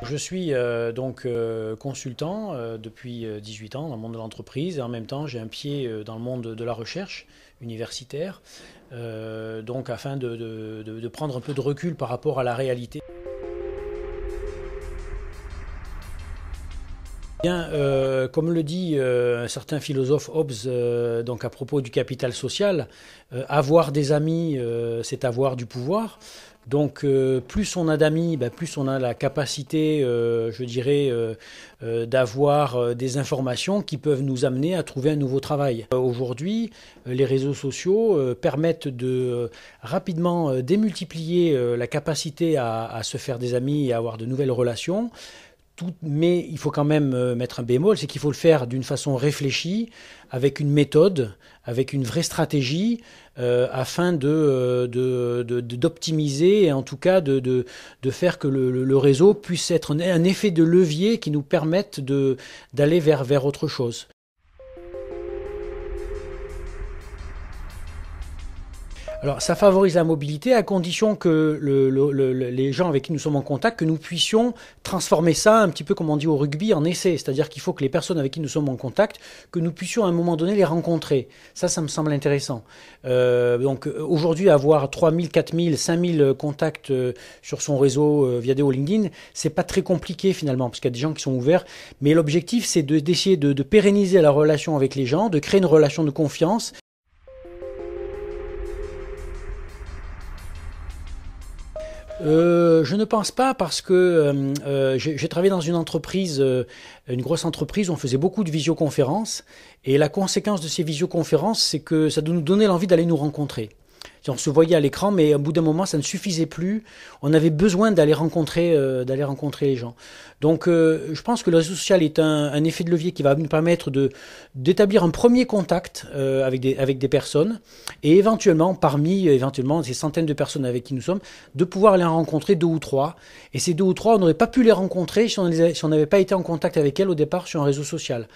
Je suis consultant depuis 18 ans dans le monde de l'entreprise et en même temps j'ai un pied dans le monde de la recherche universitaire, donc afin de prendre un peu de recul par rapport à la réalité. Bien, comme le dit un certain philosophe Hobbes, donc à propos du capital social, avoir des amis, c'est avoir du pouvoir. Donc, plus on a d'amis, plus on a la capacité, je dirais, d'avoir des informations qui peuvent nous amener à trouver un nouveau travail. Aujourd'hui, les réseaux sociaux permettent de rapidement démultiplier la capacité à se faire des amis et à avoir de nouvelles relations. Mais il faut quand même mettre un bémol, c'est qu'il faut le faire d'une façon réfléchie, avec une méthode, avec une vraie stratégie, afin d'optimiser et en tout cas de faire que le réseau puisse être un effet de levier qui nous permette d'aller vers autre chose. Alors, ça favorise la mobilité à condition que les gens avec qui nous sommes en contact, que nous puissions transformer ça un petit peu comme on dit au rugby en essai. C'est-à-dire qu'il faut que les personnes avec qui nous sommes en contact, que nous puissions à un moment donné les rencontrer. Ça me semble intéressant. Donc aujourd'hui, avoir 3000, 4000, 5000 contacts sur son réseau Viadeo, LinkedIn, c'est pas très compliqué finalement, parce qu'il y a des gens qui sont ouverts. Mais l'objectif, c'est d'essayer de pérenniser la relation avec les gens, de créer une relation de confiance. Je ne pense pas parce que j'ai travaillé dans une entreprise, une grosse entreprise où on faisait beaucoup de visioconférences et la conséquence de ces visioconférences, c'est que ça nous donnait l'envie d'aller nous rencontrer. On se voyait à l'écran, mais au bout d'un moment, ça ne suffisait plus. On avait besoin d'aller rencontrer les gens. Donc, je pense que le réseau social est un effet de levier qui va nous permettre d'établir un premier contact avec des personnes et éventuellement, parmi ces centaines de personnes avec qui nous sommes, de pouvoir les rencontrer deux ou trois. Et ces deux ou trois, on n'aurait pas pu les rencontrer si on n'avait pas été en contact avec elles au départ sur un réseau social.